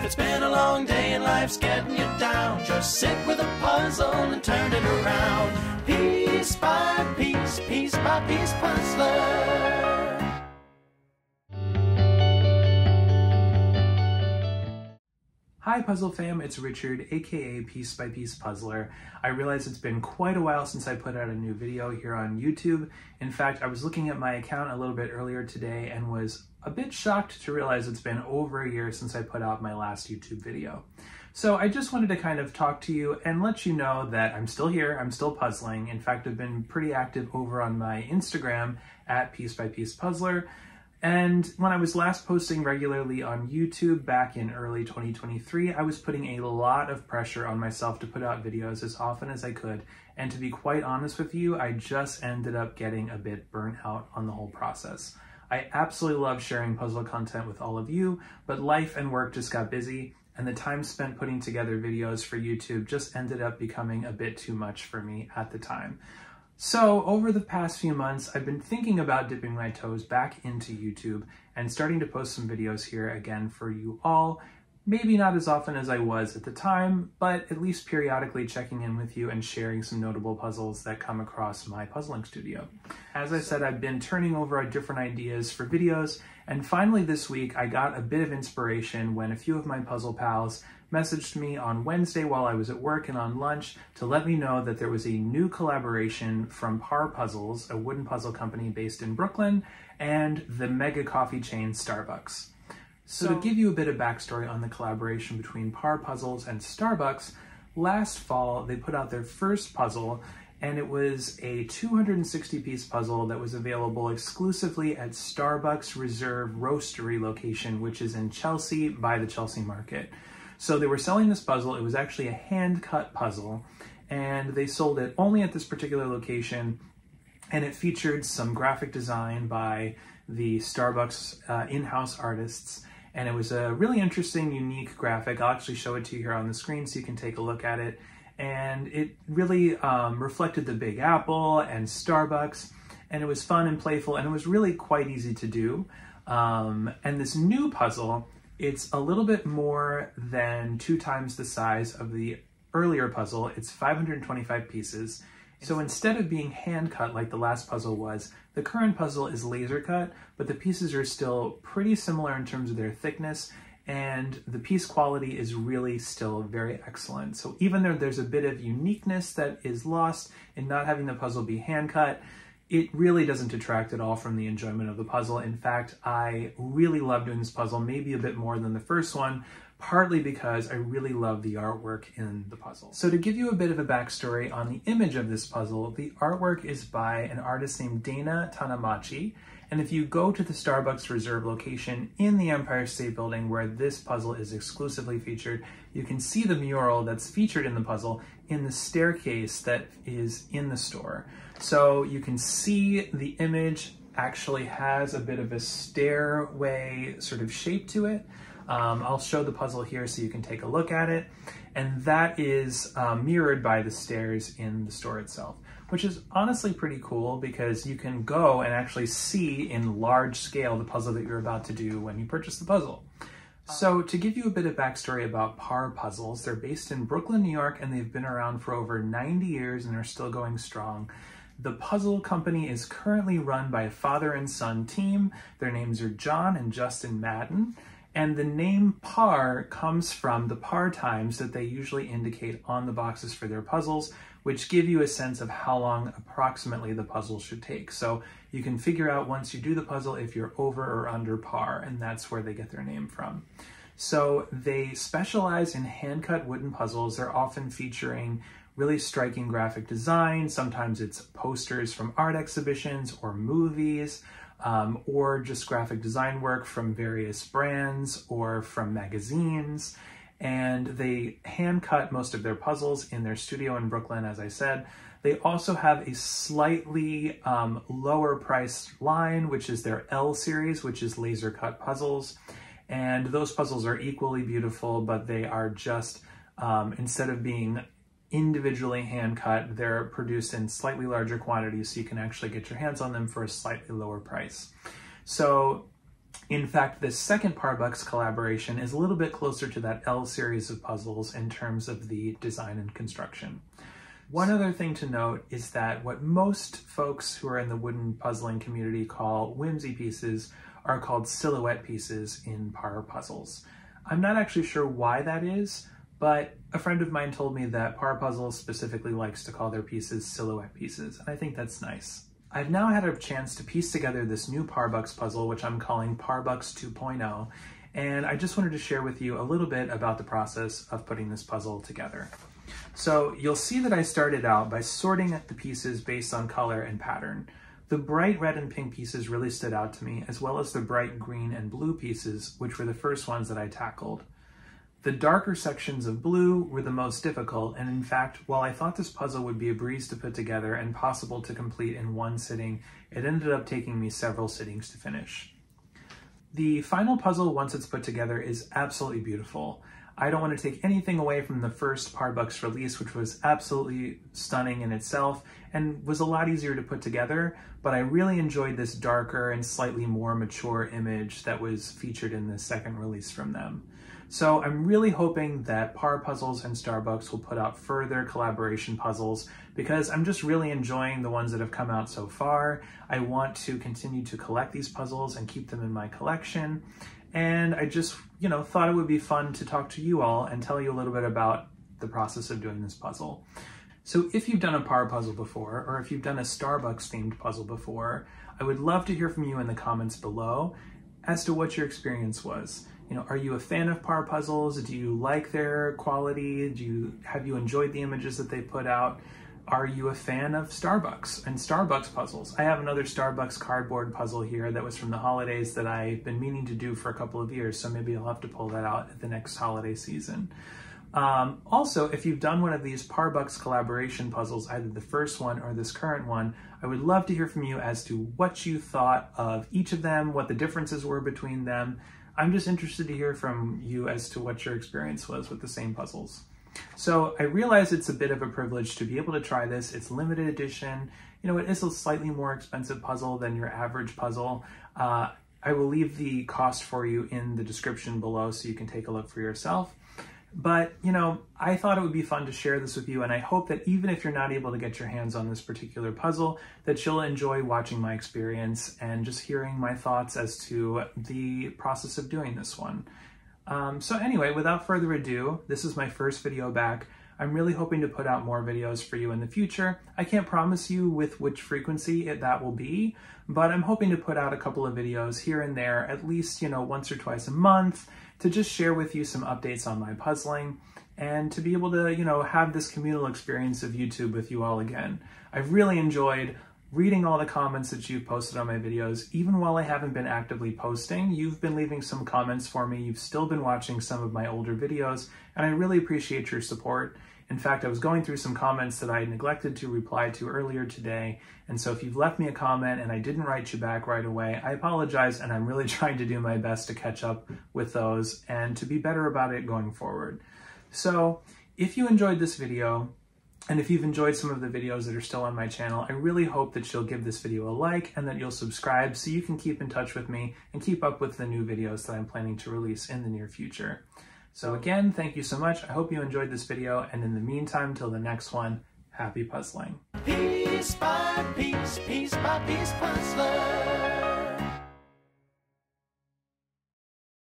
it's been a long day and life's getting you down, just sit with a puzzle and turn it around. Piece by piece, piece by piece puzzler. Hi Puzzle Fam, it's Richard, aka Piece by Piece Puzzler. I realize it's been quite a while since I put out a new video here on YouTube. In fact, I was looking at my account a little bit earlier today and was a bit shocked to realize it's been over a year since I put out my last YouTube video. So I just wanted to kind of talk to you and let you know that I'm still here, I'm still puzzling. In fact, I've been pretty active over on my Instagram at Piece by Piece Puzzler. And when I was last posting regularly on YouTube back in early 2023, I was putting a lot of pressure on myself to put out videos as often as I could. And to be quite honest with you, I just ended up getting a bit burnt out on the whole process. I absolutely love sharing puzzle content with all of you, but life and work just got busy, and the time spent putting together videos for YouTube just ended up becoming a bit too much for me at the time. So over the past few months, I've been thinking about dipping my toes back into YouTube and starting to post some videos here again for you all. Maybe not as often as I was at the time, but at least periodically checking in with you and sharing some notable puzzles that come across my puzzling studio. As I said, I've been turning over different ideas for videos, and finally this week I got a bit of inspiration when a few of my puzzle pals messaged me on Wednesday while I was at work and on lunch to let me know that there was a new collaboration from Parbucks, a wooden puzzle company based in Brooklyn, and the mega coffee chain Starbucks. So to give you a bit of backstory on the collaboration between Parbucks and Starbucks, last fall they put out their first puzzle, and it was a 260-piece puzzle that was available exclusively at Starbucks Reserve Roastery location, which is in Chelsea by the Chelsea Market. So they were selling this puzzle. It was actually a hand-cut puzzle, and they sold it only at this particular location, and it featured some graphic design by the Starbucks in-house artists, and it was a really interesting, unique graphic. I'll actually show it to you here on the screen so you can take a look at it, and it really reflected the Big Apple and Starbucks, and it was fun and playful, and it was really quite easy to do. And this new puzzle, it's a little bit more than 2 times the size of the earlier puzzle. It's 525 pieces. So instead of being hand cut like the last puzzle was, the current puzzle is laser cut, but the pieces are still pretty similar in terms of their thickness, and the piece quality is really still very excellent. So even though there's a bit of uniqueness that is lost in not having the puzzle be hand cut, it really doesn't detract at all from the enjoyment of the puzzle. In fact, I really love doing this puzzle, maybe a bit more than the first one, partly because I really love the artwork in the puzzle. So to give you a bit of a backstory on the image of this puzzle, the artwork is by an artist named Dana Tanamachi. And if you go to the Starbucks Reserve location in the Empire State Building where this puzzle is exclusively featured, you can see the mural that's featured in the puzzle in the staircase that is in the store. So you can see the image actually has a bit of a stairway sort of shape to it. I'll show the puzzle here so you can take a look at it. And that is mirrored by the stairs in the store itself, which is honestly pretty cool because you can go and actually see in large scale the puzzle that you're about to do when you purchase the puzzle. So to give you a bit of backstory about Parbucks, they're based in Brooklyn, New York, and they've been around for over 90 years and are still going strong. The puzzle company is currently run by a father and son team. Their names are John and Justin Madden. And the name Par comes from the par times that they usually indicate on the boxes for their puzzles, which give you a sense of how long approximately the puzzle should take. So you can figure out once you do the puzzle if you're over or under par, and that's where they get their name from. So they specialize in hand-cut wooden puzzles. They're often featuring really striking graphic design. Sometimes it's posters from art exhibitions or movies, or just graphic design work from various brands or from magazines. And they hand cut most of their puzzles in their studio in Brooklyn, as I said. They also have a slightly lower priced line, which is their L series, which is laser cut puzzles. And those puzzles are equally beautiful, but they are just, instead of being individually hand cut, they're produced in slightly larger quantities so you can actually get your hands on them for a slightly lower price. So In fact, this second Parbucks collaboration is a little bit closer to that L series of puzzles in terms of the design and construction. One other thing to note is that what most folks who are in the wooden puzzling community call whimsy pieces are called silhouette pieces in par puzzles. I'm not actually sure why that is, but a friend of mine told me that par puzzles specifically likes to call their pieces silhouette pieces, and I think that's nice. I've now had a chance to piece together this new Parbucks puzzle, which I'm calling Parbucks 2.0, and I just wanted to share with you a little bit about the process of putting this puzzle together. So you'll see that I started out by sorting the pieces based on color and pattern. The bright red and pink pieces really stood out to me, as well as the bright green and blue pieces, which were the first ones that I tackled. The darker sections of blue were the most difficult, and in fact, while I thought this puzzle would be a breeze to put together and possible to complete in one sitting, it ended up taking me several sittings to finish. The final puzzle, once it's put together, is absolutely beautiful. I don't want to take anything away from the first Parbucks release, which was absolutely stunning in itself and was a lot easier to put together, but I really enjoyed this darker and slightly more mature image that was featured in the second release from them. So I'm really hoping that Par Puzzles and Starbucks will put out further collaboration puzzles because I'm just really enjoying the ones that have come out so far. I want to continue to collect these puzzles and keep them in my collection. And I just, thought it would be fun to talk to you all and tell you a little bit about the process of doing this puzzle. So if you've done a Par puzzle before, or if you've done a Starbucks themed puzzle before, I would love to hear from you in the comments below as to what your experience was. Are you a fan of Par puzzles? Do you like their quality? Have you enjoyed the images that they put out? Are you a fan of Starbucks and Starbucks puzzles? I have another Starbucks cardboard puzzle here that was from the holidays that I've been meaning to do for a couple of years, so maybe I'll have to pull that out at the next holiday season. Also, if you've done one of these Parbucks collaboration puzzles, either the first one or this current one, I would love to hear from you as to what you thought of each of them, what the differences were between them. I'm just interested to hear from you as to what your experience was with the same puzzles. So I realize it's a bit of a privilege to be able to try this. It's limited edition. It is a slightly more expensive puzzle than your average puzzle. I will leave the cost for you in the description below so you can take a look for yourself. But, I thought it would be fun to share this with you, and I hope that even if you're not able to get your hands on this particular puzzle, that you'll enjoy watching my experience and just hearing my thoughts as to the process of doing this one. So anyway, without further ado, this is my first video back. I'm really hoping to put out more videos for you in the future. I can't promise you with which frequency that will be, but I'm hoping to put out a couple of videos here and there, at least, once or twice a month, to just share with you some updates on my puzzling and to be able to, have this communal experience of YouTube with you all again. I've really enjoyed reading all the comments that you've posted on my videos. Even while I haven't been actively posting, you've been leaving some comments for me. You've still been watching some of my older videos, and I really appreciate your support. In fact, I was going through some comments that I neglected to reply to earlier today, and so if you've left me a comment and I didn't write you back right away, I apologize, and I'm really trying to do my best to catch up with those and to be better about it going forward. So if you enjoyed this video, and if you've enjoyed some of the videos that are still on my channel, I really hope that you'll give this video a like and that you'll subscribe so you can keep in touch with me and keep up with the new videos that I'm planning to release in the near future. So again, thank you so much. I hope you enjoyed this video, and in the meantime, till the next one, happy puzzling. Piece by piece, piece by piece puzzler.